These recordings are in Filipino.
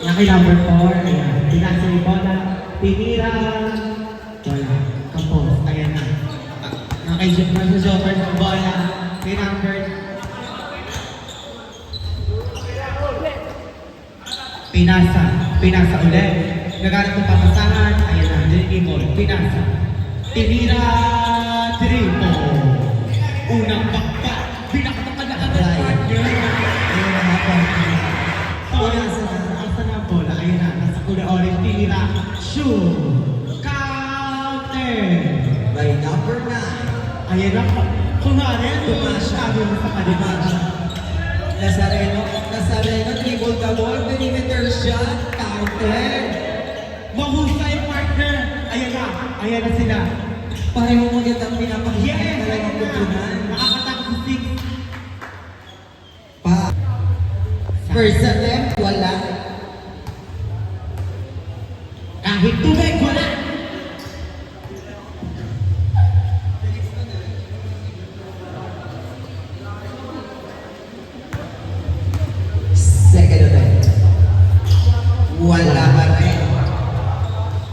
Naki number 4, ayan. Pinasa yung bola, tinira, wala, kapos, ayan na. Nakaisip na sa Joker ng bola, pinumber. Pinasa ulit. Nagalit ng papasahan, ayan na, dinigay mo, pinasa. Tinira, triple. Unang bakba, pinakatakad na agad partner. Ayan na nga partner. Asa na bola, ayan na, nasa kulay orange, tinira, shoot, counter. By number 9. Ayan na, kunwari, sabi mo sa kanila. Nazareno, dribble the ball, perimeter shot, counter. Mahusay partner. Ayan na sila. Pareho mo ulit ang pinapakita Yes! talagang kutunan. Nakakatakot sa 6. Pa. First attempt, wala. Kahit tubig, wala. Second attempt. Wala pa rin.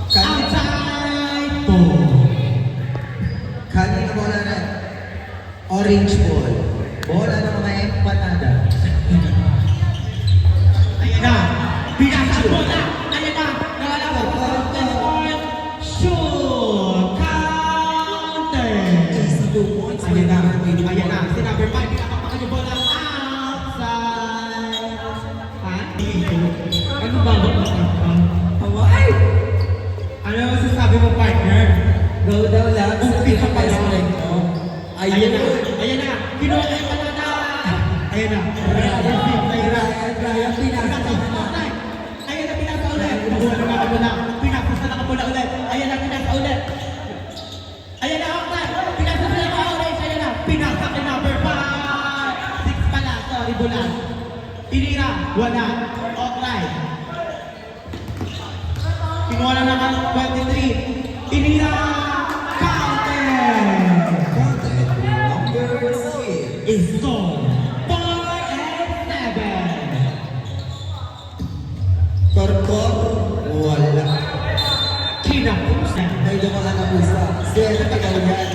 Outside ball. Kanina bola na. Orange ball. Bola ng mga empanada. Ayan na. Pinasa bola. Ayan na. Nakalaban. Shoot. Counter. Just 2 points. Ayan na. Si number 5. Pinakapakan yung bola. Outside. Ha? Ano ba ba? Away! Ano yung masasabi mo, partner? Go daw lang. Upi ka pala. Ayun na. Ayan na. Kinuha na yung panada. Ayan na. Ryan, pinasa. Ayan na, pinasa ulit. Nakuha na nga muna. Pinasa na kapula ulit. Ayan na, pinasa ulit. Ayan na, Okta. Pinasa na ka orange. Ayan na. Pinasa ka number 5. 6 pala. Sorry, bulan. Tinira. Wala. Okta. Kinuha na naman 23. Tinira. Number 6. Is gone. 4 and 7. Korkor, wala. Kinapos na. May dumaan na pusa. Swerte ka daw yan.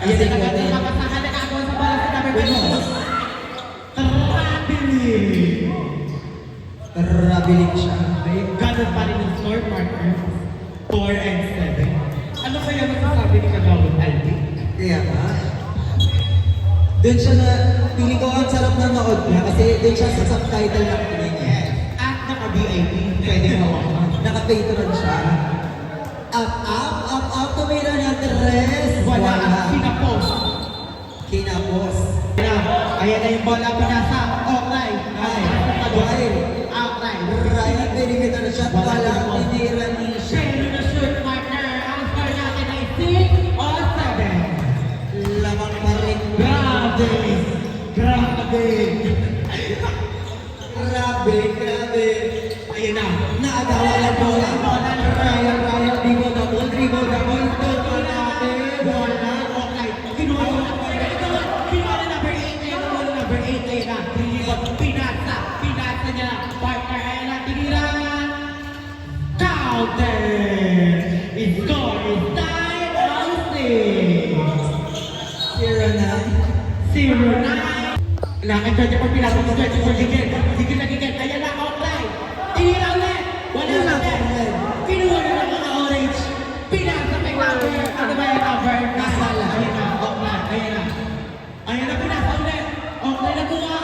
Ayan Kasi na ko natin mapasahan na ako sa bola sa number 20. Rabiling siya. Ganun pa rin yung score partner. 4 and 7. Ano kaya masasabi ni Kagawad Aldi? Kaya nga. Doon siya na, pili ko ang sarap na nood niya kasi doon siya sa subtitle na piling niya. At naka-VIP, pwede hawakan. Naka-patron siya. Up, tumira na tres. Wala. Kinapos. Kinapos. Ayan na yung bola pinasa. Okay. Okay. Ryan, perimeter shot. Wala. Tinira ni siya. Sino na shoot partner? Ang score natin ay 6 or 7. Lamang pa rin. Grabe! Grabe. Ayan na. Naagawa ng bola. Ryan, dribble double. Toto natin. Wala. Okay. Kinuha na number 8. Kinuha na number 8. Ayan na. Pinasa. Pinasa niya. Partner. Ayan na. Tinira. Counter. It's score is 9 or 6. 0-9. Kailangan 24 pinasa mo 24 digit. Digit na digit. Ayan na. Okay. Tinira ulit. Wala na ulit. Kinuha na ng mga orange. Pinasa kay number. Ano ba yung number? Nasala. Ayan na. Okay. Ayan na. Ayan na. Pinasa ulit. Okay. Nakuha.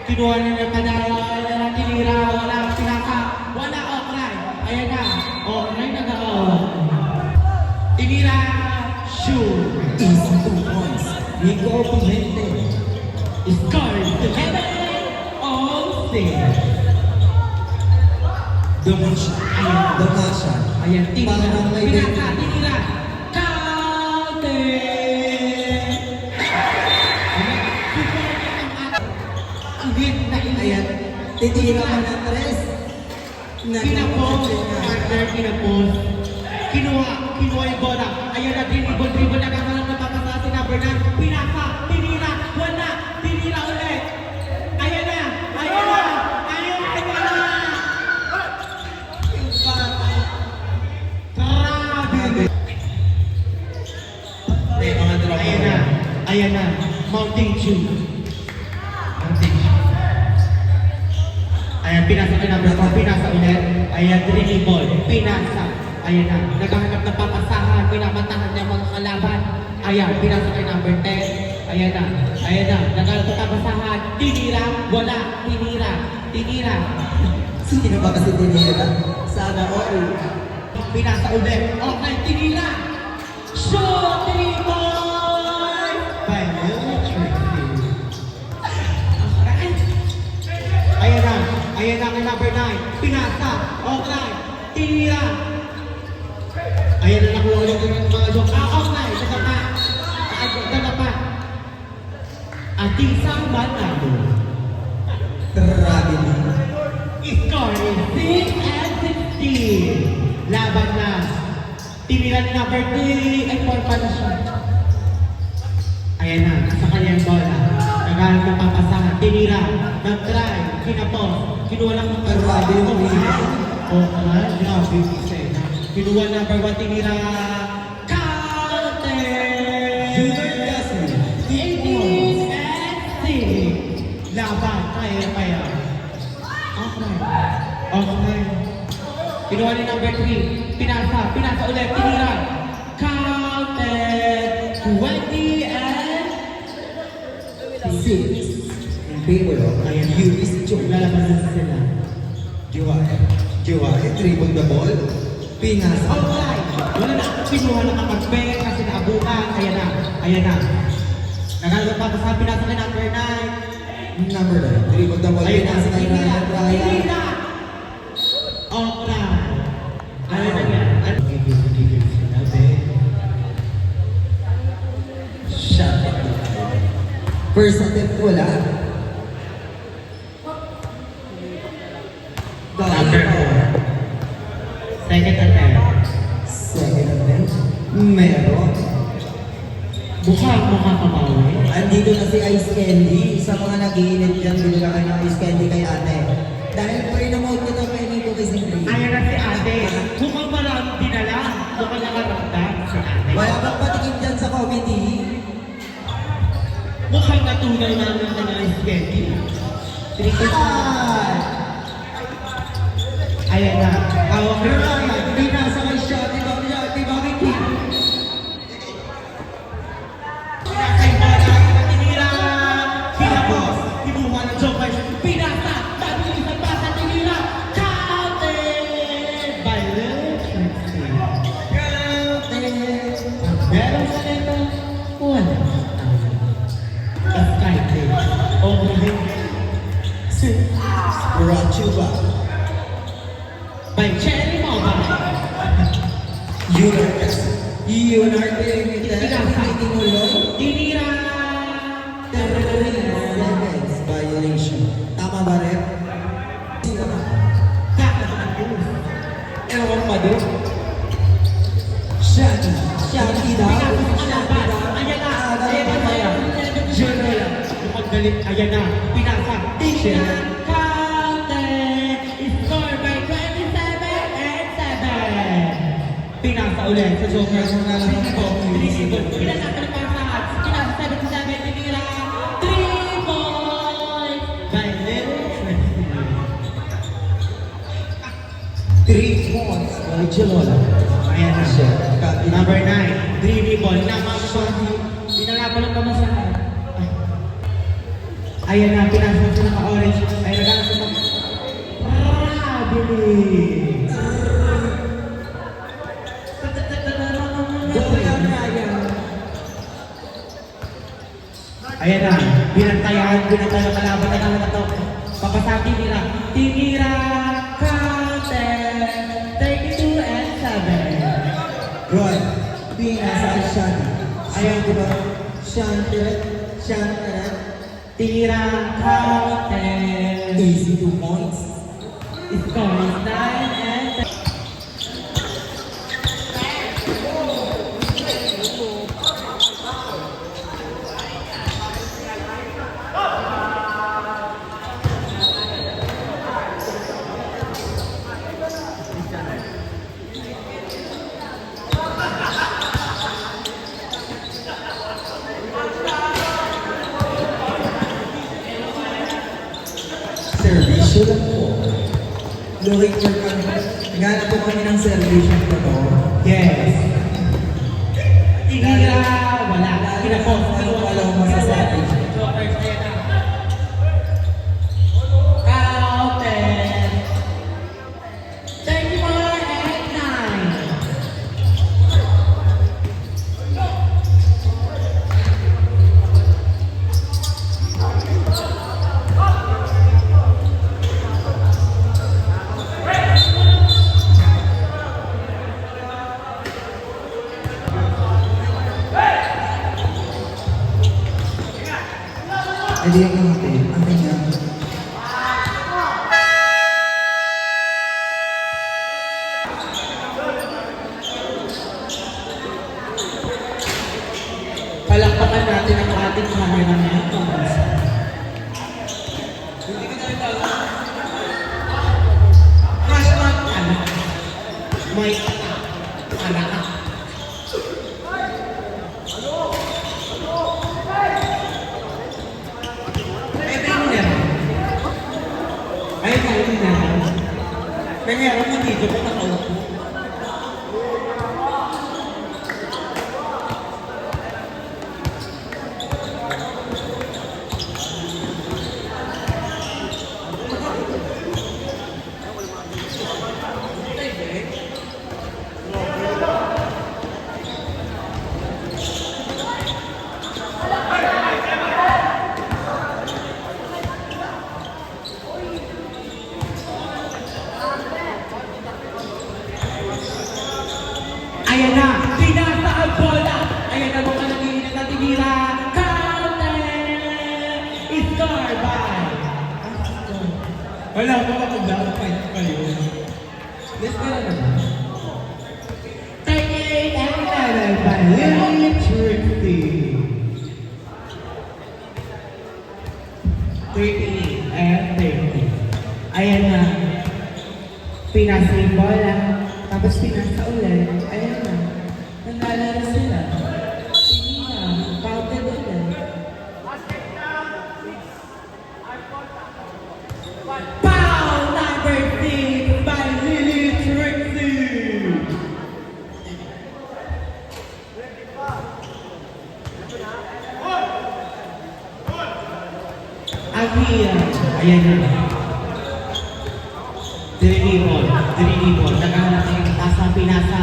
Kinuha na ng panalo. Ayan na. Tinira. Wala. Pinasa. Wala. Okay. Ayan na. Oh, may nag-out. Tinira. Shoot. Easy 2 points. Nico Pumente. Score to heaven. All six. Dumasya. Ayan. Dumasya. Ayan, tinira. Parang may Pinaka, tinira. Counter. Ang hit na Ayan. Titira pa ng tres. Pinapos, partner, pinapos. Kinuha yung bola. Ayan na, dribble na kakalang napapasa si number 9. Pinaka, tinira, wala, tinira ulit. Ayan na. Grabe. May mga drama. Ayan na, Mountain Dew. Ayan, pinasa ka number 4, pinasa ulit. Ayan, dribble, pinasa. Ayan na, naghahanap ng papasahan, pinamatahan niya mga kalaban. Ayan, pinasa kay number 10. Ayan na, naghahanap ng papasahan. Tinira, wala, tinira. Sino ba kasi tinira? Sana all. Pinasa ulit, okay, tinira. Shoot, 3 points! By Military. Ayan na kay number 9. Pinasa, okay, tinira. Ayan na nakuha ulit ng mga joke. Okay, daga pa. Ating isang manalo. Grabe na. Score is 6 and 16. Laban na. Tinira ni number 3. Ay, 4 pa na siya. Ayan na, sa kanyang bola. Naghahanap ng papasahan. Tinira. Nag-try. Kinapos. Kinuha lang ng Grabe yung hit. grabe yung hit. Kinuha number 1. Tinira. Counter! Junior Gasly. 18 and 6. Laban. Kaya. Okay. Kinuha ni number 3. Pinasa ulit. Tinira. Counted. 20 and 6. In favor of Yuris Joe. lalaban na sila. Juwae, dribble the ball. Pinasa. Alright. Wala na. Kinuha na kapag kasi naabutan. Ayan na. Nagalabang pa sa pinasa kay number 9. Number 9. Dribble the ball. Ayun na. Pinasa kay Ryan Bryan. Tinira. Alright. Ano na yan? Gigil sila, be. Shot. First attempt wala. Number 4. Second attempt. Second attempt. Meron. Mukhang kamawi. Andito na si Ice Candy. Sa mga nag-iinit dyan, binila kayo ng Ice Candy kay ate. Dahil po rin naman kita kay Nico kay Singri. Ayan na si ate. Mukhang marami dinala. Mukhang nakaramdam si ate. Wala bang patikim dyan sa committee? Mukhang natunaw namin na ng Candy. Ah! Ayan na. Hawak na Ryan, binasa kay Shotty Bobby King. Kay Bala, tinira. Pinapos. Kinuha ng Joker. Pinasa. Mabilis ang pasa. Tinira. Counted by Lil Trixie. Meron sa nito. Wala. Excited. Okay. Brought you back. By Cherry Mobile. Unarte meeting ulo. Tinira. 33 seconds violation. Tama ba rin? Ewan pa doon. Shaggy. Shaggy daw. Ayan na. General. Galit. Ayan na. Pinasa. Tinira. Counted. Score by 27 and 7. Pinasa ulit sa Joker. Pinasa ng pasahan. Pinasa 77. Tinira. 3 points by Little Trixie. 3 points. By Jalola. Ayan na siya. Number 9. Dribble. Pinalaban ng pamasahan. Ayan na, pinasa sa naka-orange. Ay, nagana sa mga... Grabe! Ayan na, binantayan ng kalaban na naman na to. Papasa tinira, tinira, counter, 32 and 7. Roy, pinasa at Shanti. Ayan, di ba? Shanti, Tira, counter, easy 2 points. score is 9 and 10. Servisyo lang po. Looking for kami. Naghanap po kami ng servisyo po to. Yes. Tinira, wala. Pinapos. Wala mo sa servisyo. Jokers, ayan na. Counter. 34 and 9. Hindi yung natin. Ang tingnan. Palakpakan natin ang ating cameraman. Hashtag anak. May anak. Ay, tayo na. May meron mo dito pa nakaupo. Ayan na, pinasa ang bola. Ayan na mga nanginginig na tinira. Counter! Score by. Wala pa kung dapat pa yun. Let's go na naman. 38 and 11 by Lily Trixie. 38 and 30. Ayan na. Pinasa yung bola. Tapos pinasa ulit. Ayan na. Naglalaro sila. Pinina. Counted ulit. Foul number 6 by Lily Trixie. Agia. Ayan na. Dirinibol. Naghahanap ng tasa, pinasa.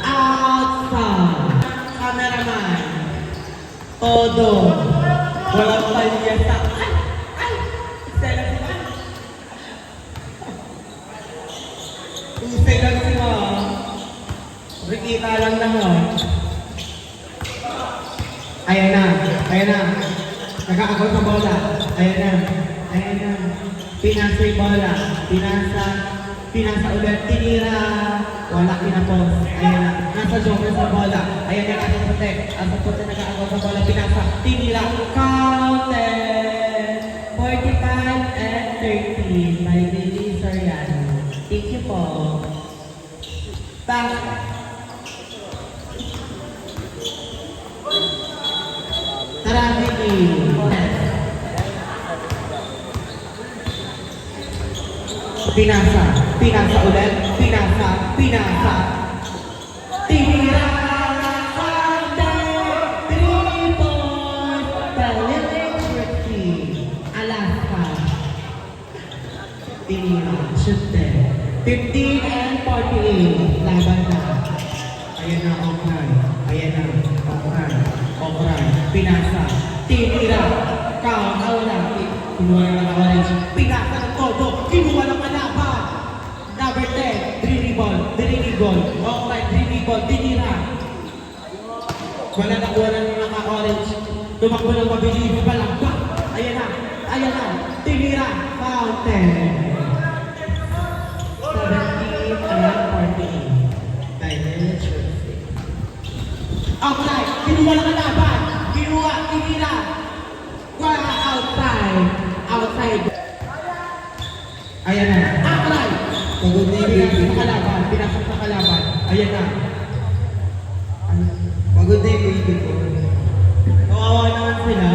Outside. Cameraman. Todo. Walang palyasa. Ay! Stella si Ma. Usay lang si Ma. Rikita lang naman. Ayan na. Nag-aagaw sa bola. Ayan na. Pinasa yung bola. Pinasa ulit. Tinira. Wala pinapos. Ayan na. Nasa joker sa bola. Ayan na. Nasa puti. Nasa puti nag-aagaw sa bola. Pinasa. Tinira. Counted. 45 and 13 by Lily Soriano. Thank you po. Back. Tara, Vicky. Pinasa ulit. Pinasa. Tinira. Counter. 3 points by Lily Trixie. Alaska. Tinira. Shoot 15 and 48. Laban na. Ayan na, Okran. Pinasa. Tinira. tininigol. Offside, tinigol, tinira. Wala ng naka-orange. Tumakbo ng mabilis, palakpak. Ayan na, tinira, fountain. 17 and 14. Dimension 6. Outside, kinuha ng kalaban. Kinuha, tinira. Wala, outside. Ayan na, outside. Pagod na yung Pinasok sa kalaban. Ayan na. Pagod na yung baby ko. Kawawa naman sila.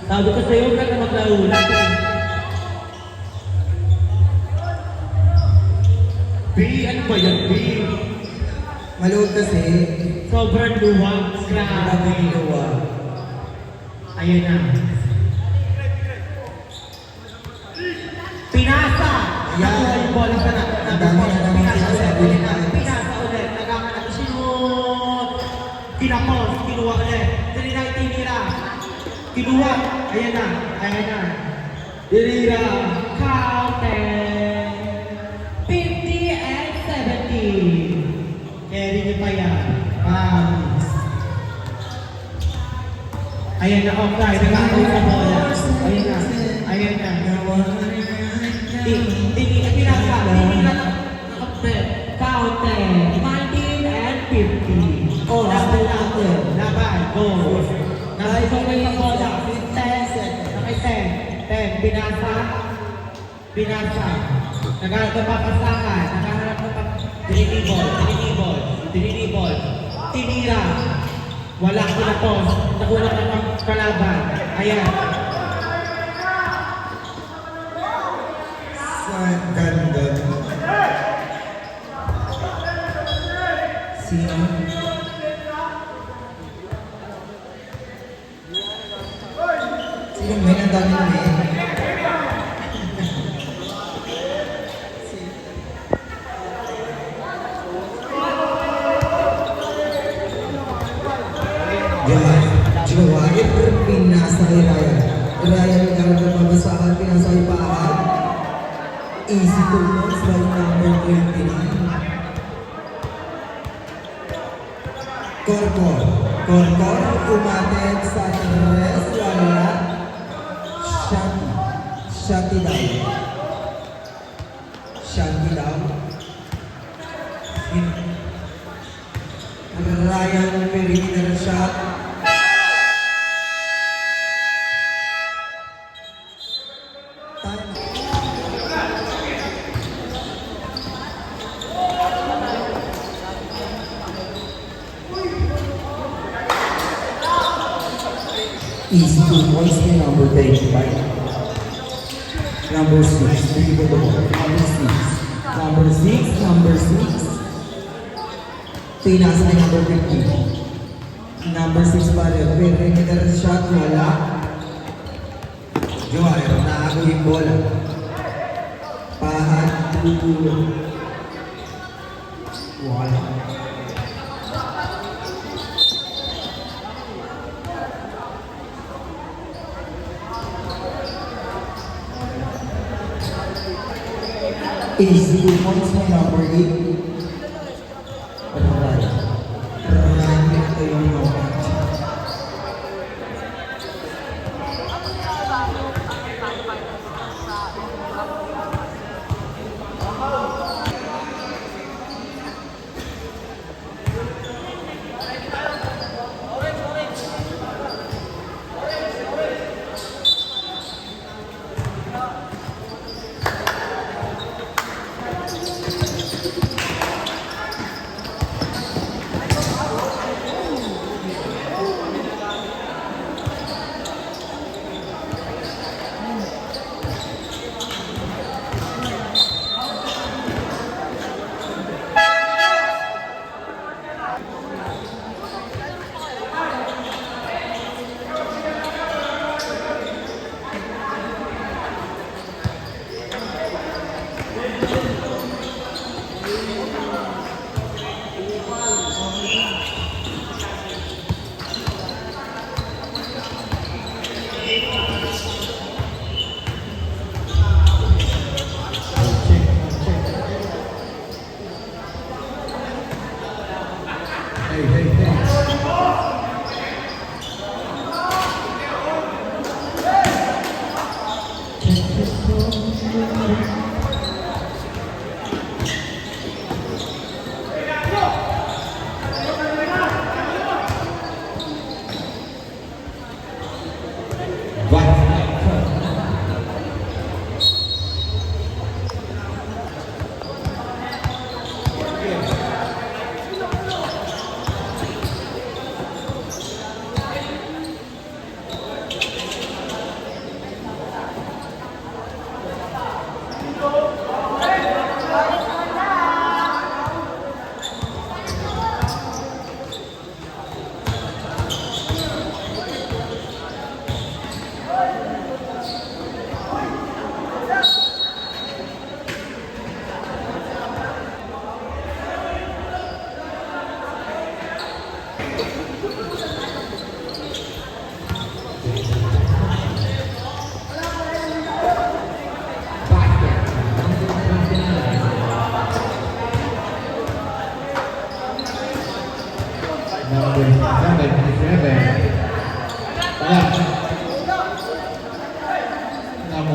Sabi ko sa'yo, huwag ka na maglaulat. B, ano ba yan, B? Maluwag kasi. Sobrang luwag. Grabe Grabe. yung gawa. Ayan na. Pinasa! Ayan. Nakuha yung bola sa Ang dami na naman sinasabi ni Alex. Pinasa ulit. Nagkakanap. Sinut! Kinapos. Kinuha ulit. Tinira. Kinuha. Ayan na. Tinira. Counted. 50 and 70. Carry niyo pa yan. Ayan na, offside. Nagkakaroon sa bola. Ayan na. Pinasa. Counted. 19 and 50. Oh, laban. Go. Nakisokay sa bola. 10. Nakay 10. Pinasa. Naghanap ng papasakan. Tininibol. Tinira. Wala kinapos. Nakuha ng kalaban. Ayan. Sa ganda. Sino? Sino may ang dami may? Jawair pinasa kay Ryan. Ryan nagkaroon ng mabasahan, pinasa kay Paan. Easy to points by number 29. Korkor umatid sa tres, wala. Shanti daw. Ryan perimeter shot. Easy 2 points kay number 35. Number 6, dribble the ball. Number 6. Pinasa kay number 15. Number 6 pa rin. Perimeter shot, wala. Joel, nakago yung bola. Pahat, tutulo. Wala. Easy 2 points kay number 8. Ryan ito yung knockout. Hey, hey, hey.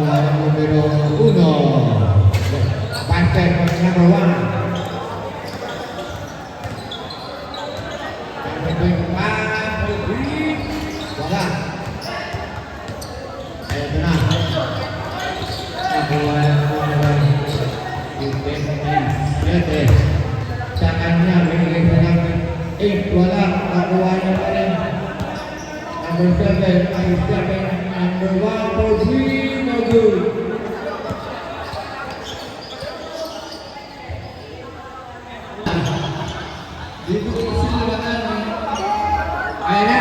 Number uno. Basket number one. Wala. Ayan na. Nakuha sa kanya, binigay sa namin 8, wala, nakuha niya pa rin. Number 7, ay 7, number 1 for 3, no good. Dito ko sila na. Ayan na.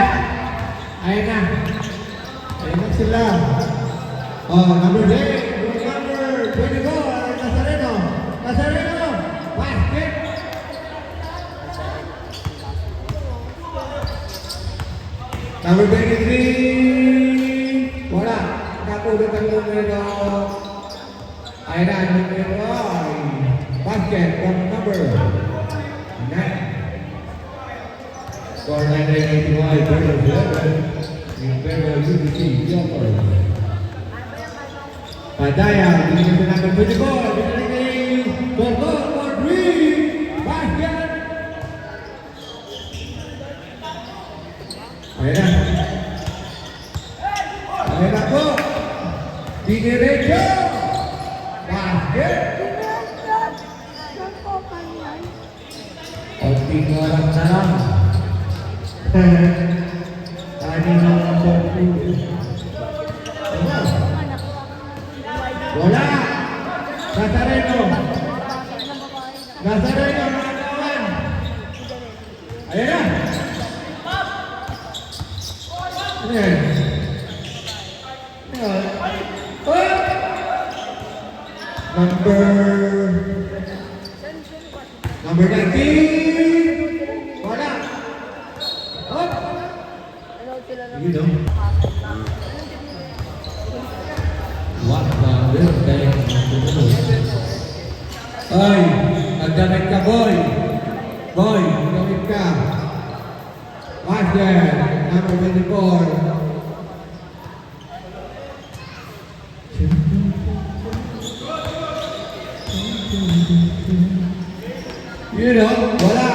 Ayan na. Ayan na sila. Oh, number 8, number 24, Nazareno. Nazareno, basket. Number 23, wala. Nakulog ang numero. Ayan na, numero 9. Basket from number 9. For 1981, Pedro 11. Yung Pedro UBC, Yopper. Padaya, binigyan sa number 24. Binigyan Borgo for 3. Basket. Ayan na. Ayan na po. Diniretso. Basket. Konting oras na lang. Tani na ang pagpulo. Wala. Nazareno. Nazareno, mga kawan. Ayan na. Ayan. Oh! Number 19. Wala. Oh! You know. What the real thing? Oy, nagdamit ka, boy. Boy, nagdamit ka. Master, number 24. You know, wala.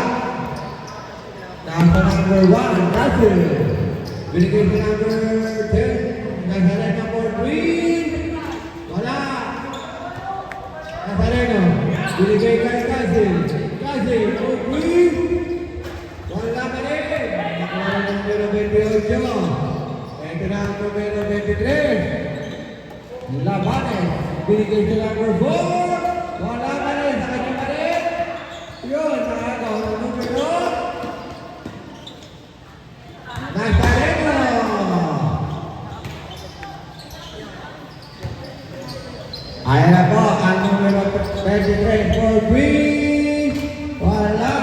Nasa number 1, Russell. Binigay sa number 10. Nazareno number 3. Wala. Nazareno. Binigay kay Cassie. Cassie, number 3. Wala pa rin. Nakuha ng numero 28. Ito na ang numero 23. Labanes. Binigay sa number 4. Wala pa rin. Sa kanya pa rin. Yun, nakagawa ng numero. Nazareno. Ayan na po, ang numero 23 for Green. Wala.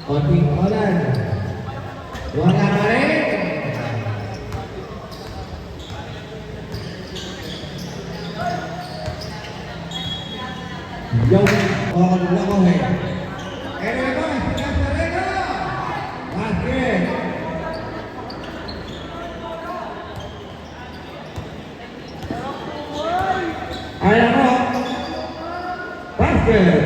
Konting ulan. Wala pa rin. Yung, lang ako eh. Pero ito, Nazareno! Basket! Ayan mo! Basket!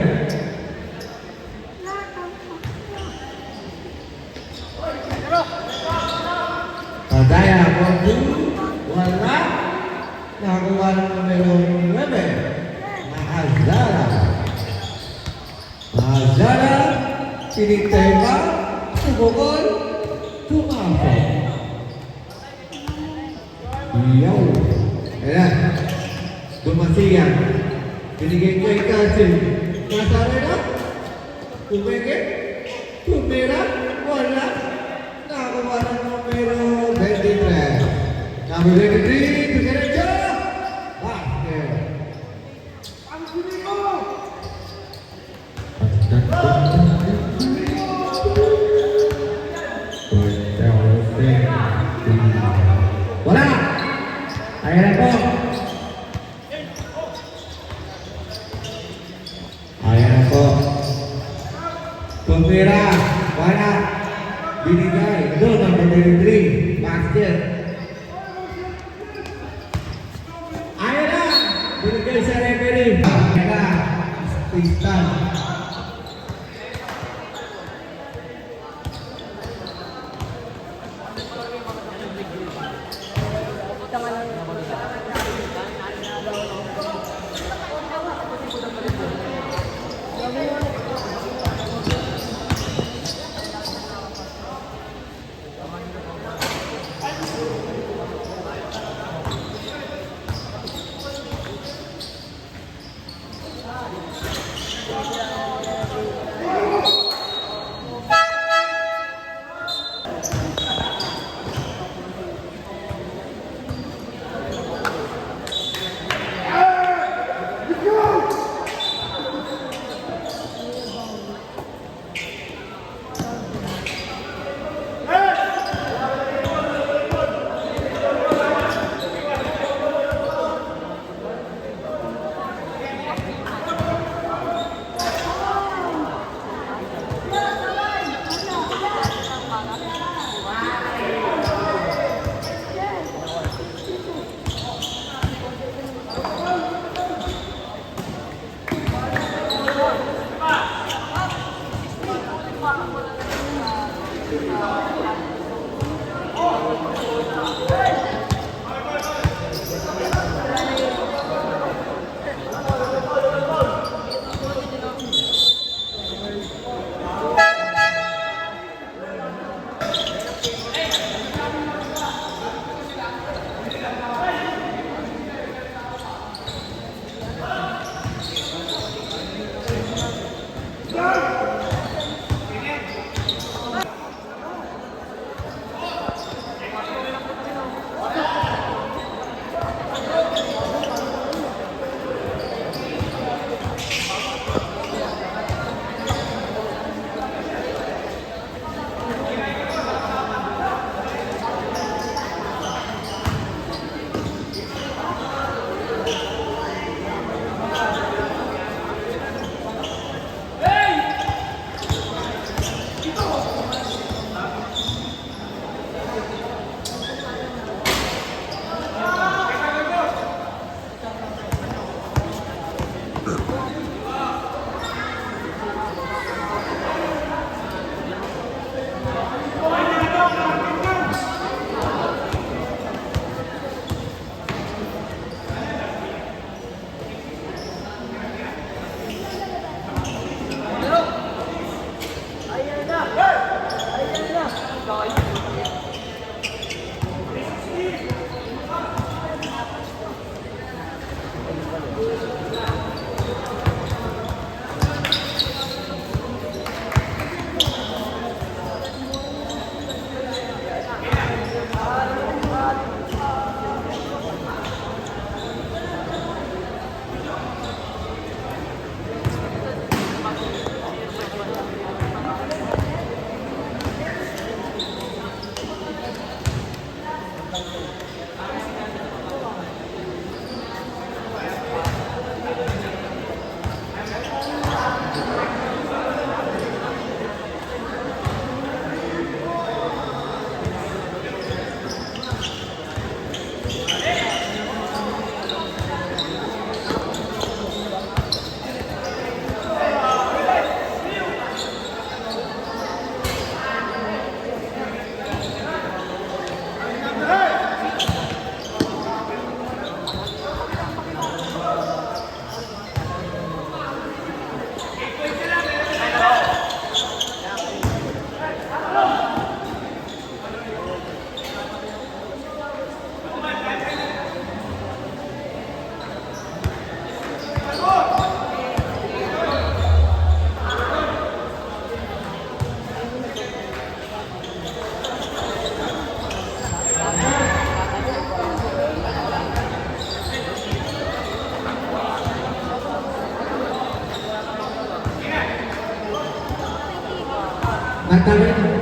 Pagaya, wala. Nakakuha ng numero 9. Maazara. Maazara, tinitema, sumukol, tumapos. Iyaw. Ayan. Dumasiyan. Binigay kay Kasim. Nazareno. Tumigil. Tumira. Wala. Nakakuha ng numero 23. Number 23. Diretso. Basket. Wala. Ayan na po. Ayan na po. Tumira. Wala. Binigay. Doon ang number 3. Basket. Ayan na. Binigay sa referee. Ayan na. Tristan. At ang